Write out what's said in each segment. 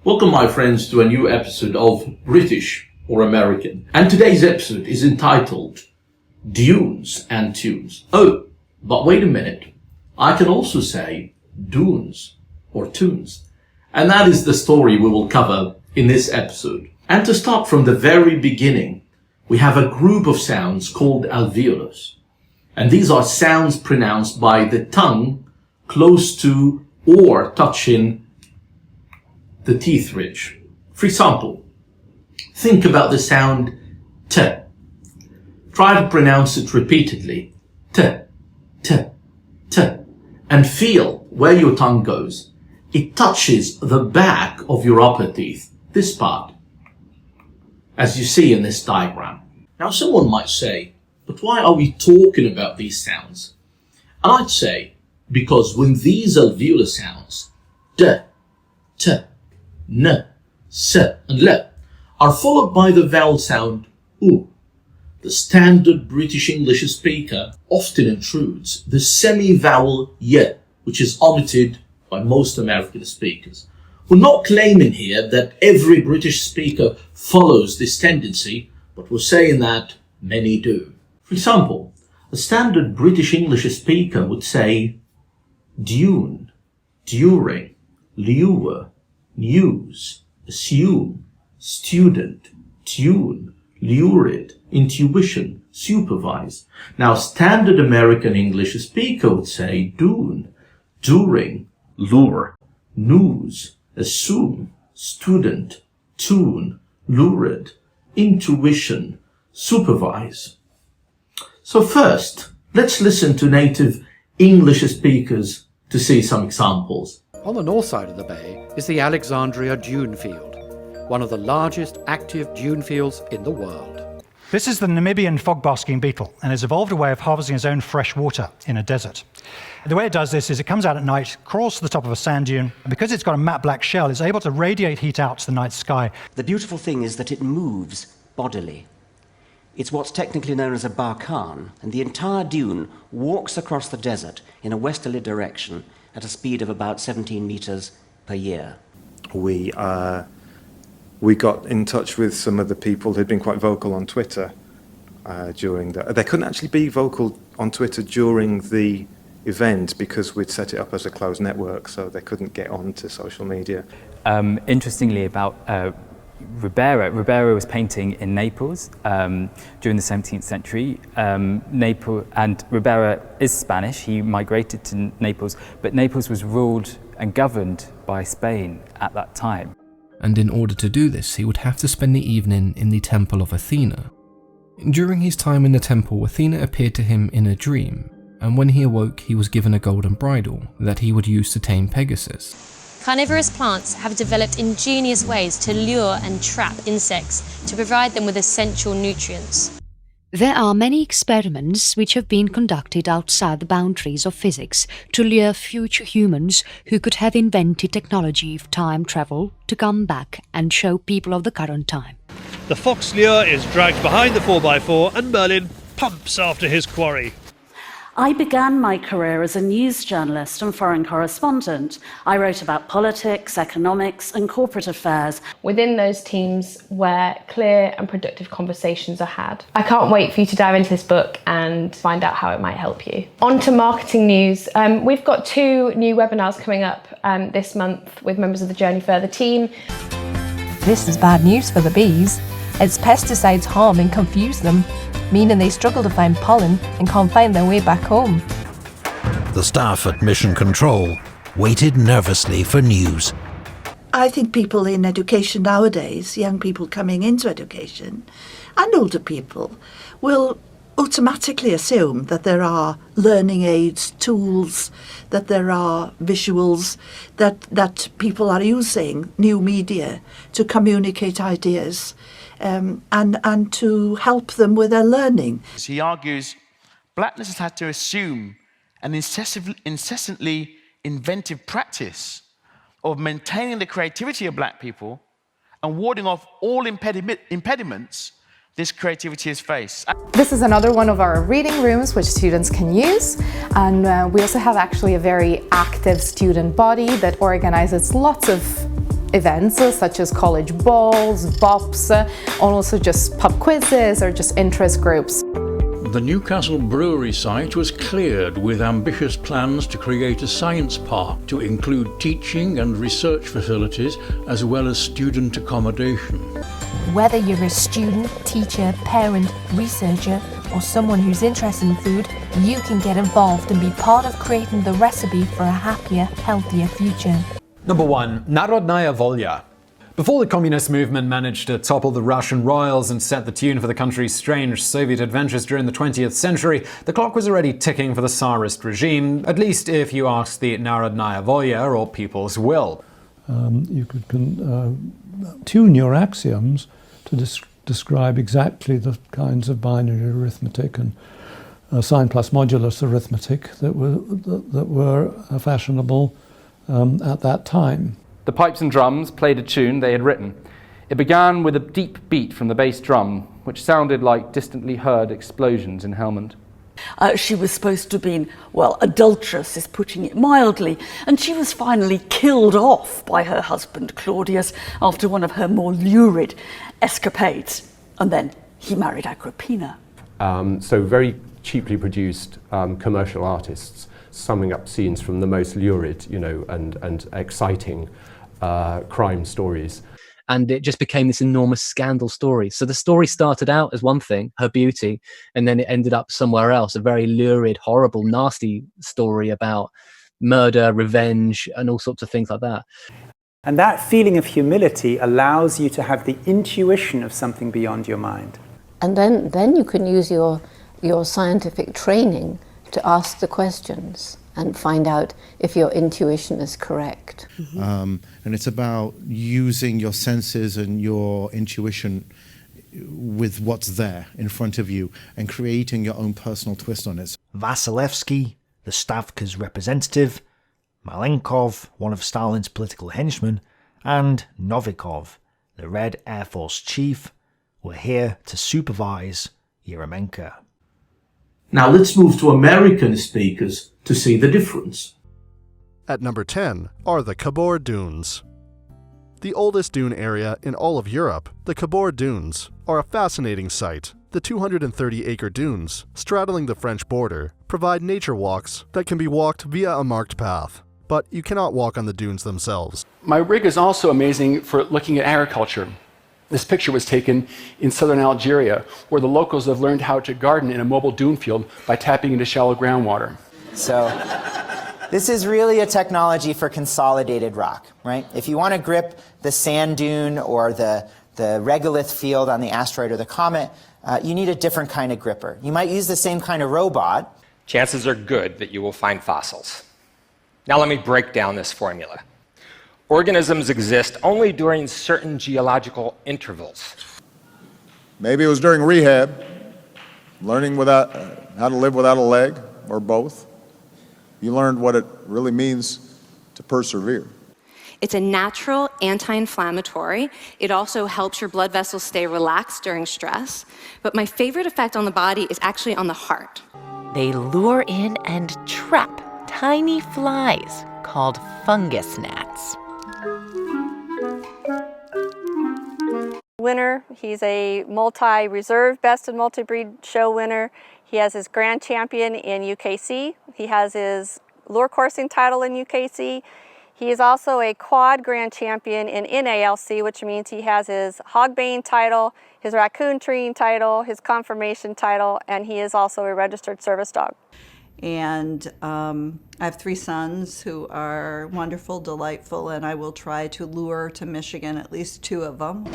Welcome, my friends, to a new episode of British or American. And today's episode is entitled Dunes and Tunes. Oh, but wait a minute. I can also say dunes or tunes. And that is the story we will cover in this episode. And to start from the very beginning, we have a group of sounds called alveolus. And these are sounds pronounced by the tongue close to or touching the teeth ridge. For example, think about the sound T. Try to pronounce it repeatedly. T, T, T. And feel where your tongue goes. It touches the back of your upper teeth, this part, as you see in this diagram. Now someone might say, but why are we talking about these sounds? And I'd say, because when these alveolar sounds, D, T, N, S, and L, are followed by the vowel sound U, the standard British English speaker often intrudes the semi-vowel Y, which is omitted by most American speakers. We're not claiming here that every British speaker follows this tendency, but we're saying that many do. For example, a standard British English speaker would say dune, during, lure, news, assume, student, tune, lurid, intuition, supervise. Now, standard American English speaker would say dune, during, lure, news, assume, student, tune, lurid, intuition, supervise. So first, let's listen to native English speakers to see some examples. On the north side of the bay is the Alexandria dune field, one of the largest active dune fields in the world. This is the Namibian fog-basking beetle and has evolved a way of harvesting its own fresh water in a desert. The way it does this is it comes out at night, crawls to the top of a sand dune, and because it's got a matte black shell, it's able to radiate heat out to the night sky. The beautiful thing is that it moves bodily. It's what's technically known as a barkhan, and the entire dune walks across the desert in a westerly direction at a speed of about 17 meters per year. We got in touch with some of the people who'd been quite vocal on Twitter during the... They couldn't actually be vocal on Twitter during the event because we'd set it up as a closed network, so they couldn't get onto social media. Interestingly, about Ribera was painting in Naples during the 17th century. Naples, and Ribera is Spanish. He migrated to Naples, but Naples was ruled and governed by Spain at that time. And in order to do this, he would have to spend the evening in the temple of Athena. During his time in the temple, Athena appeared to him in a dream, and when he awoke, he was given a golden bridle that he would use to tame Pegasus. Carnivorous plants have developed ingenious ways to lure and trap insects to provide them with essential nutrients. There are many experiments which have been conducted outside the boundaries of physics to lure future humans who could have invented technology of time travel to come back and show people of the current time. The fox lure is dragged behind the 4x4 and Merlin pumps after his quarry. I began my career as a news journalist and foreign correspondent. I wrote about politics, economics, and corporate affairs. Within those teams where clear and productive conversations are had. I can't wait for you to dive into this book and find out how it might help you. On to marketing news. We've got 2 new webinars coming up this month with members of the Journey Further team. This is bad news for the bees. Its pesticides harm and confuse them, meaning they struggle to find pollen and can't find their way back home. The staff at Mission Control waited nervously for news. I think people in education nowadays, young people coming into education, and older people, will automatically assume that there are learning aids, tools, that there are visuals, that people are using new media to communicate ideas. And to help them with their learning. He argues blackness has had to assume an incessantly inventive practice of maintaining the creativity of black people and warding off all impediments this creativity has faced. This is another one of our reading rooms which students can use, and we also have actually a very active student body that organizes lots of events such as college balls, bops, or also just pub quizzes or just interest groups. The Newcastle Brewery site was cleared with ambitious plans to create a science park to include teaching and research facilities as well as student accommodation. Whether you're a student, teacher, parent, researcher, or someone who's interested in food, you can get involved and be part of creating the recipe for a happier, healthier future. Number 1. Narodnaya Volya. Before the communist movement managed to topple the Russian royals and set the tune for the country's strange Soviet adventures during the 20th century, the clock was already ticking for the Tsarist regime, at least if you asked the Narodnaya Volya, or People's Will. You could tune your axioms to describe exactly the kinds of binary arithmetic and sign plus modulus arithmetic that were fashionable at that time. The pipes and drums played a tune they had written. It began with a deep beat from the bass drum, which sounded like distantly heard explosions in Helmand. She was supposed to have been, well, adulterous is putting it mildly, and she was finally killed off by her husband Claudius after one of her more lurid escapades, and then he married Agrippina. So very cheaply produced commercial artists summing up scenes from the most lurid, and exciting crime stories. And it just became this enormous scandal story. So the story started out as one thing, her beauty, and then it ended up somewhere else, a very lurid, horrible, nasty story about murder, revenge, and all sorts of things like that. And that feeling of humility allows you to have the intuition of something beyond your mind. And then you can use your scientific training to ask the questions and find out if your intuition is correct. And it's about using your senses and your intuition with what's there in front of you and creating your own personal twist on it. Vasilevsky, the Stavka's representative, Malenkov, one of Stalin's political henchmen, and Novikov, the Red Air Force chief, were here to supervise Yeremenko. Now let's move to American speakers to see the difference. At number 10 are the Khabur Dunes. The oldest dune area in all of Europe, the Khabur Dunes are a fascinating sight. The 230-acre dunes, straddling the French border, provide nature walks that can be walked via a marked path, but you cannot walk on the dunes themselves. My rig is also amazing for looking at agriculture. This picture was taken in southern Algeria, where the locals have learned how to garden in a mobile dune field by tapping into shallow groundwater. So, this is really a technology for consolidated rock, right? If you want to grip the sand dune or the regolith field on the asteroid or the comet, you need a different kind of gripper. You might use the same kind of robot. Chances are good that you will find fossils. Now let me break down this formula. Organisms exist only during certain geological intervals. Maybe it was during rehab, learning how to live without a leg, or both. You learned what it really means to persevere. It's a natural anti-inflammatory. It also helps your blood vessels stay relaxed during stress. But my favorite effect on the body is actually on the heart. They lure in and trap tiny flies called fungus gnats. Winner. He's a multi-reserve best and multi-breed show winner. He has his grand champion in UKC. He has his lure coursing title in UKC. He is also a quad grand champion in NALC, which means he has his hogbane title, his raccoon treeing title, his conformation title, and he is also a registered service dog. And I have 3 sons who are wonderful, delightful, and I will try to lure to Michigan at least 2 of them.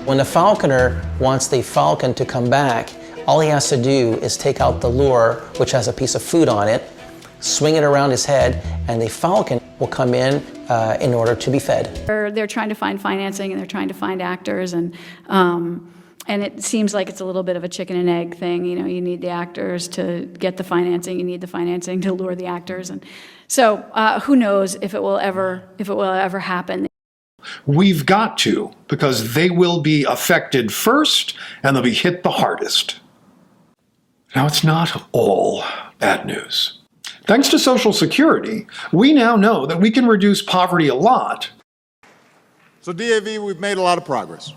When the falconer wants the falcon to come back, all he has to do is take out the lure, which has a piece of food on it, swing it around his head, and the falcon will come in order to be fed. They're trying to find financing and they're trying to find actors, and it seems like it's a little bit of a chicken and egg thing. You know, you need the actors to get the financing, you need the financing to lure the actors, and so who knows if it will ever happen. We've got to, because they will be affected first and they'll be hit the hardest. Now, it's not all bad news. Thanks to Social Security, we now know that we can reduce poverty a lot. So DAV, we've made a lot of progress.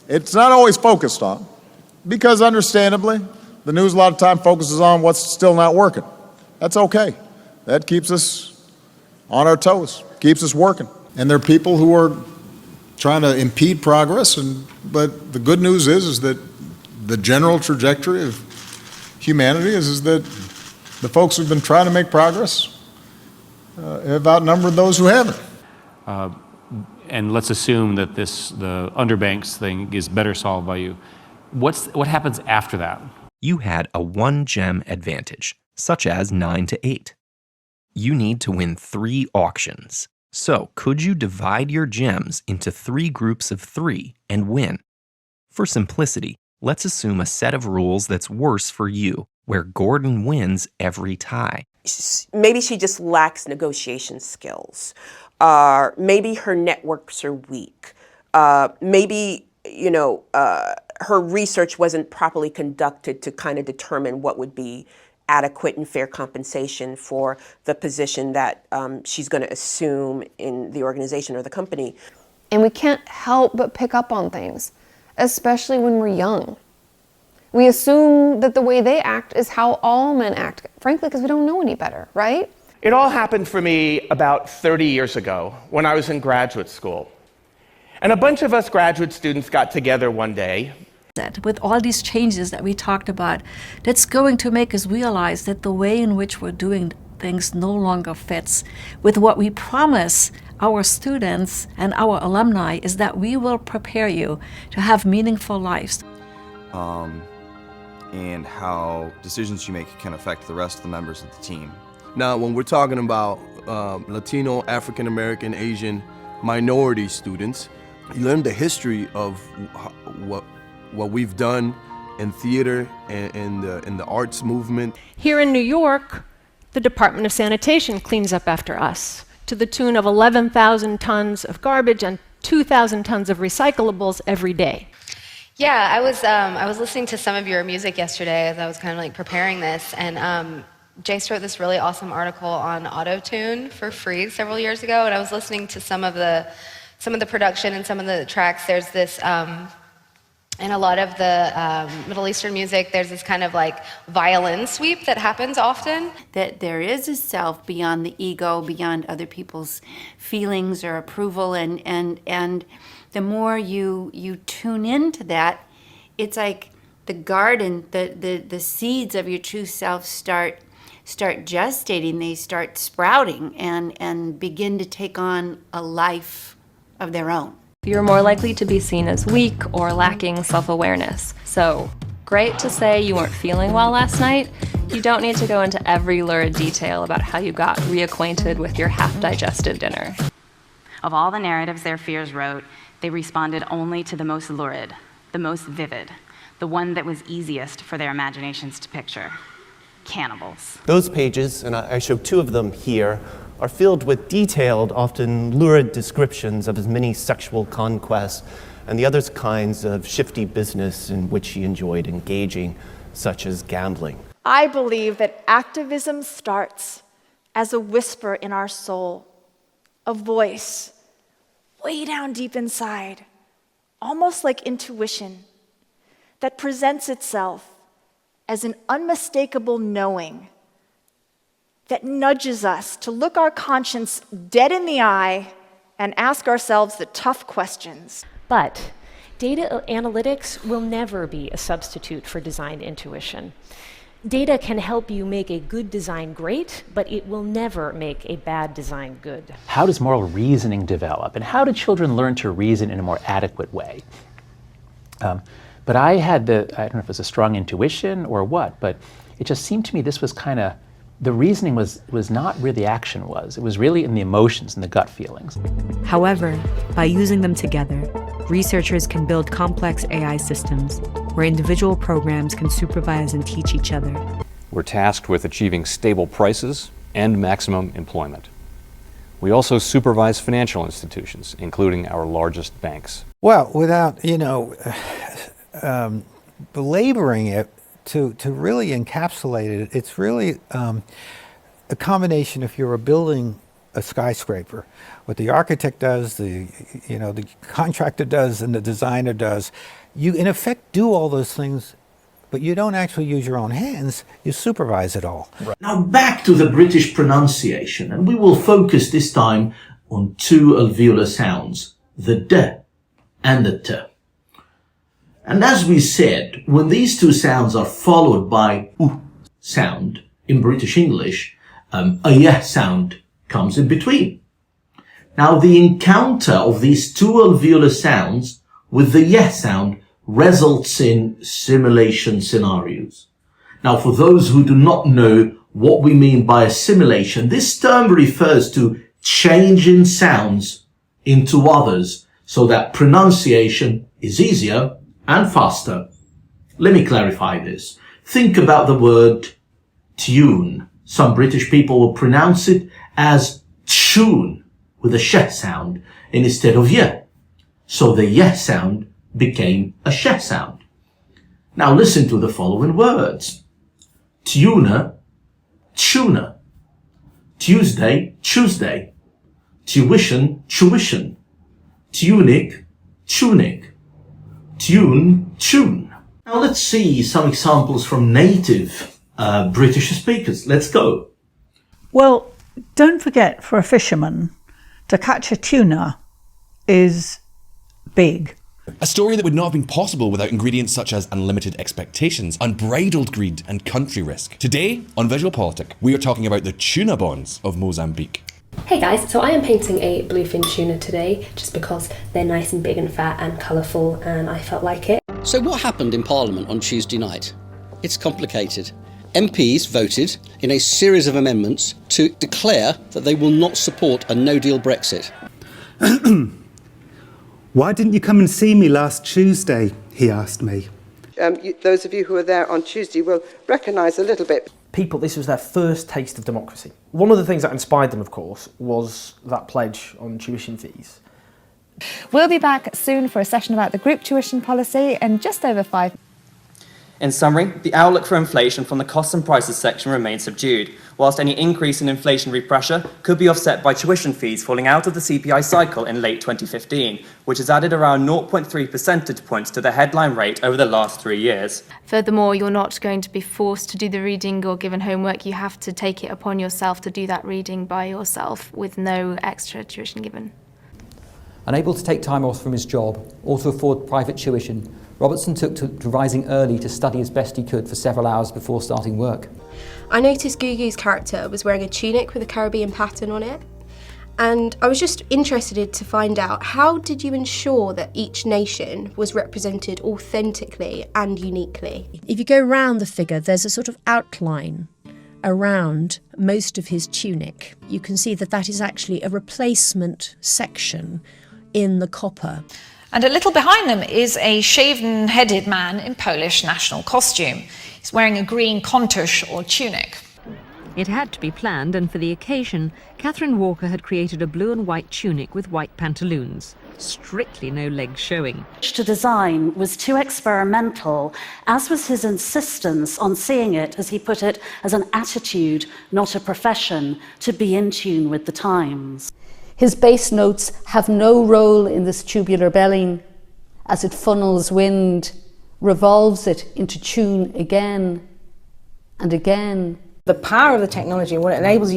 It's not always focused on, because understandably, the news a lot of time focuses on what's still not working. That's okay. That keeps us on our toes, keeps us working. And there are people who are trying to impede progress, but the good news is that the general trajectory of humanity is that the folks who've been trying to make progress have outnumbered those who haven't. And let's assume that the underbanks thing is better solved by you. What happens after that? You had a 1-gem advantage, such as 9 to 8. You need to win 3 auctions. So, could you divide your gems into 3 groups of 3 and win? For simplicity, let's assume a set of rules that's worse for you, where Gordon wins every tie. Maybe she just lacks negotiation skills. Maybe her networks are weak. Maybe, her research wasn't properly conducted to kind of determine what would be adequate and fair compensation for the position that she's going to assume in the organization or the company. And we can't help but pick up on things, especially when we're young. We assume that the way they act is how all men act, frankly, because we don't know any better, right? It all happened for me about 30 years ago when I was in graduate school. And a bunch of us graduate students got together one day. With all these changes that we talked about, that's going to make us realize that the way in which we're doing things no longer fits with what we promise our students and our alumni is that we will prepare you to have meaningful lives. And how decisions you make can affect the rest of the members of the team. Now, when we're talking about Latino, African American, Asian, minority students, you learn the history of what we've done in theater and in the arts movement. Here in New York, the Department of Sanitation cleans up after us to the tune of 11,000 tons of garbage and 2,000 tons of recyclables every day. Yeah, I was listening to some of your music yesterday as I was kind of like preparing this, and Jace wrote this really awesome article on auto-tune for free several years ago, and I was listening to some of the production and some of the tracks. There's this, in a lot of the Middle Eastern music, there's this kind of like violin sweep that happens often. That there is a self beyond the ego, beyond other people's feelings or approval, and the more you tune into that, it's like the garden, the seeds of your true self start gestating, they start sprouting and begin to take on a life of their own. You're more likely to be seen as weak or lacking self-awareness. So, great to say you weren't feeling well last night. You don't need to go into every lurid detail about how you got reacquainted with your half-digested dinner. Of all the narratives their fears wrote, they responded only to the most lurid, the most vivid, the one that was easiest for their imaginations to picture. Cannibals. Those pages, and I show 2 of them here, are filled with detailed, often lurid descriptions of his many sexual conquests and the other kinds of shifty business in which he enjoyed engaging, such as gambling. I believe that activism starts as a whisper in our soul, a voice way down deep inside, almost like intuition, that presents itself as an unmistakable knowing that nudges us to look our conscience dead in the eye and ask ourselves the tough questions. But data analytics will never be a substitute for design intuition. Data can help you make a good design great, but it will never make a bad design good. How does moral reasoning develop, and how do children learn to reason in a more adequate way? But I had I don't know if it was a strong intuition or what, but it just seemed to me this was kind of, the reasoning was not where the action was. It was really in the emotions and the gut feelings. However, by using them together, researchers can build complex AI systems where individual programs can supervise and teach each other. We're tasked with achieving stable prices and maximum employment. We also supervise financial institutions, including our largest banks. Well, without, belaboring it, to really encapsulate it, it's really a combination. If you're a building a skyscraper. What the architect does, the contractor does, and the designer does, you in effect do all those things, but you don't actually use your own hands, you supervise it all. Now back to the British pronunciation, and we will focus this time on two alveolar sounds, the D and the T. And as we said, when these two sounds are followed by U sound in British English, a Y sound comes in between. Now the encounter of these two alveolar sounds with the Y sound results in simulation scenarios. Now for those who do not know what we mean by assimilation, this term refers to changing sounds into others so that pronunciation is easier and faster. Let me clarify this. Think about the word tune. Some British people will pronounce it as tune with a sh sound instead of y. So the y sound became a sh sound. Now listen to the following words. Tuner, tuner. Tuesday, Tuesday. Tuition, tuition. Tunic, tunic. Tune, tune. Now let's see some examples from native British speakers. Let's go. Well, don't forget, for a fisherman, to catch a tuna is big. A story that would not have been possible without ingredients such as unlimited expectations, unbridled greed, and country risk. Today, on Visual Politic, we are talking about the tuna bonds of Mozambique. Hey guys, so I am painting a bluefin tuna today just because they're nice and big and fat and colourful and I felt like it. So what happened in Parliament on Tuesday night? It's complicated. MPs voted in a series of amendments to declare that they will not support a no-deal Brexit. Why didn't you come and see me last Tuesday? He asked me. Those of you who were there on Tuesday will recognise a little bit. People, this was their first taste of democracy. One of the things that inspired them, of course, was that pledge on tuition fees. We'll be back soon for a session about the group tuition policy in just over 5 minutes. In summary, the outlook for inflation from the costs and prices section remains subdued, whilst any increase in inflationary pressure could be offset by tuition fees falling out of the CPI cycle in late 2015, which has added around 0.3 percentage points to the headline rate over the last 3 years. Furthermore, you're not going to be forced to do the reading or given homework. You have to take it upon yourself to do that reading by yourself with no extra tuition given. Unable to take time off from his job or to afford private tuition, Robertson took to rising early to study as best he could for several hours before starting work. I noticed Gugu's character was wearing a tunic with a Caribbean pattern on it, and I was just interested to find out, how did you ensure that each nation was represented authentically and uniquely? If you go around the figure, there's a sort of outline around most of his tunic. You can see that that is actually a replacement section in the copper. And a little behind them is a shaven-headed man in Polish national costume. He's wearing a green kontusz or tunic. It had to be planned, and for the occasion, Catherine Walker had created a blue and white tunic with white pantaloons. Strictly no legs showing. To design was too experimental, as was his insistence on seeing it, as he put it, as an attitude, not a profession, to be in tune with the times. His bass notes have no role in this tubular belling as it funnels wind, revolves it into tune again and again. The power of the technology, what it enables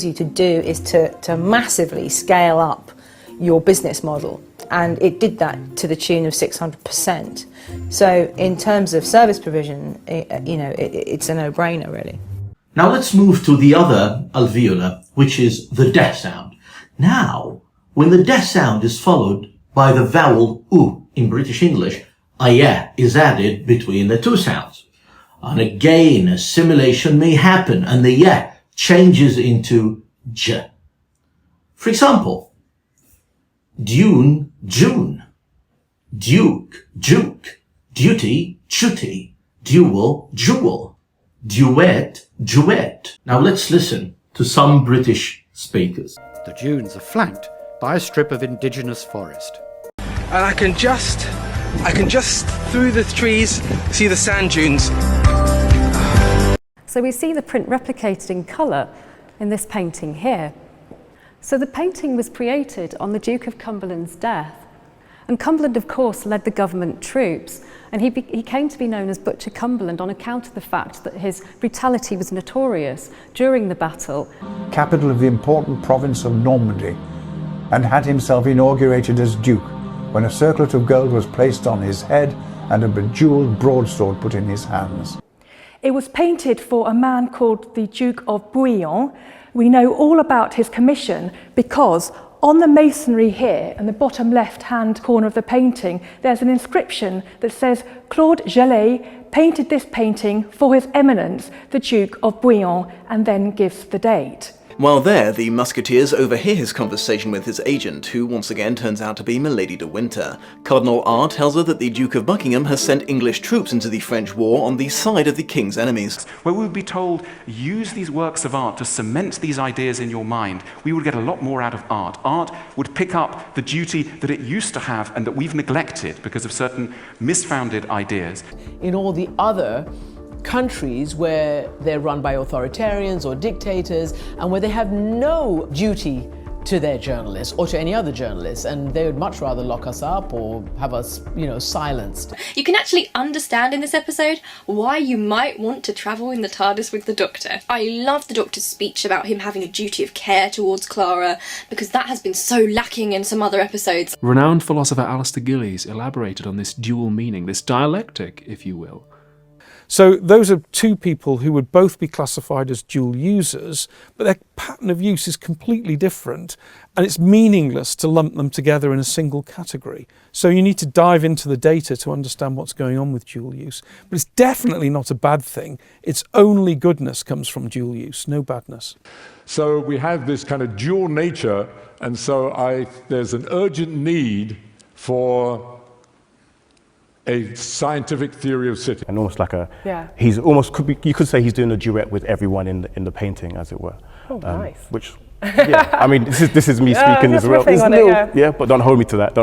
you to do is to massively scale up your business model, and it did that to the tune of 600%. So in terms of service provision, it's a no-brainer really. Now let's move to the other alveolar, which is the D sound. Now, when the D sound is followed by the vowel U in British English, a Y is added between the two sounds. And again, assimilation may happen and the Y changes into J. For example, dune, June, duke, juke, duty, duty, duel, jewel, duet, duet. Now let's listen to some British speakers. The dunes are flanked by a strip of indigenous forest. And I can just through the trees see the sand dunes. So we see the print replicated in colour in this painting here. So the painting was created on the Duke of Cumberland's death. And Cumberland, of course, led the government troops, and he came to be known as Butcher Cumberland on account of the fact that his brutality was notorious during the battle. Capital of the important province of Normandy, and had himself inaugurated as Duke when a circlet of gold was placed on his head and a bejewelled broadsword put in his hands. It was painted for a man called the Duke of Bouillon. We know all about his commission because on the masonry here, in the bottom left-hand corner of the painting, there's an inscription that says, Claude Gelée painted this painting for His Eminence, the Duke of Bouillon, and then gives the date. While there, the musketeers overhear his conversation with his agent, who once again turns out to be Milady de Winter. Cardinal R tells her that the Duke of Buckingham has sent English troops into the French war on the side of the king's enemies. Where we would be told, use these works of art to cement these ideas in your mind, we would get a lot more out of art. Art would pick up the duty that it used to have and that we've neglected because of certain misfounded ideas. In all the other countries where they're run by authoritarians or dictators and where they have no duty to their journalists or to any other journalists, and they would much rather lock us up or have us, silenced. You can actually understand in this episode why you might want to travel in the TARDIS with the Doctor. I love the Doctor's speech about him having a duty of care towards Clara, because that has been so lacking in some other episodes. Renowned philosopher Alistair Gillies elaborated on this dual meaning, this dialectic, if you will. So those are two people who would both be classified as dual users, but their pattern of use is completely different, and it's meaningless to lump them together in a single category. So you need to dive into the data to understand what's going on with dual use. But it's definitely not a bad thing. It's only goodness comes from dual use, no badness. So we have this kind of dual nature, and so there's an urgent need for a scientific theory of city. And almost like he's almost, you could say he's doing a duet with everyone in the painting, as it were. Oh, nice. Which, I mean, this is me speaking as well. But don't hold me to that,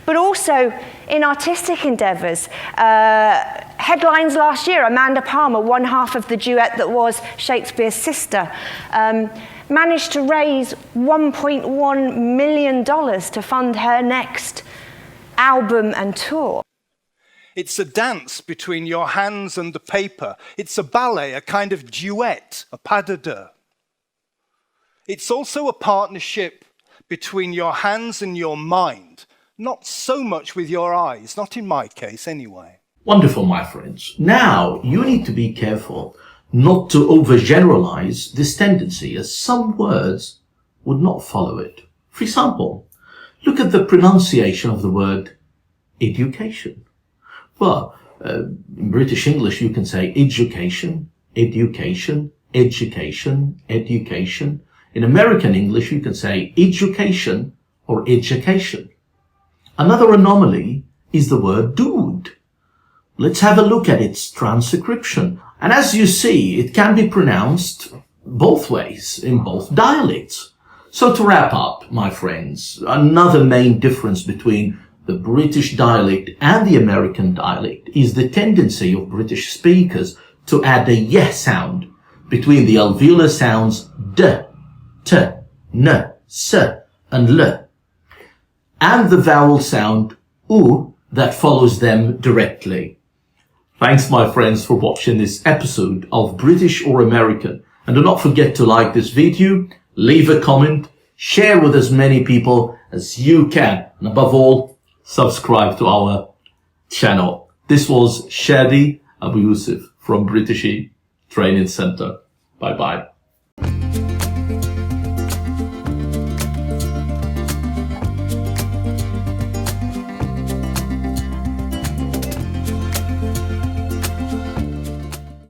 But also, in artistic endeavours, headlines last year, Amanda Palmer, one half of the duet that was Shakespeare's sister, managed to raise $1.1 million to fund her next album and tour. It's a dance between your hands and the paper. It's a ballet, a kind of duet, a pas de deux. It's also a partnership between your hands and your mind, not so much with your eyes, not in my case anyway. Wonderful, my friends. Now, you need to be careful not to overgeneralize this tendency, as some words would not follow it. For example, look at the pronunciation of the word education. Well, in British English, you can say education, education, education, education. In American English, you can say education or education. Another anomaly is the word dude. Let's have a look at its transcription. And as you see, it can be pronounced both ways in both dialects. So to wrap up, my friends, another main difference between the British dialect and the American dialect is the tendency of British speakers to add a y sound between the alveolar sounds d, t, n, s, and l, and the vowel sound u that follows them directly. Thanks, my friends, for watching this episode of British or American. And do not forget to like this video, leave a comment, share with as many people as you can, and above all, subscribe to our channel. This was Shadi Abu Yusuf from British Training Center. Bye bye.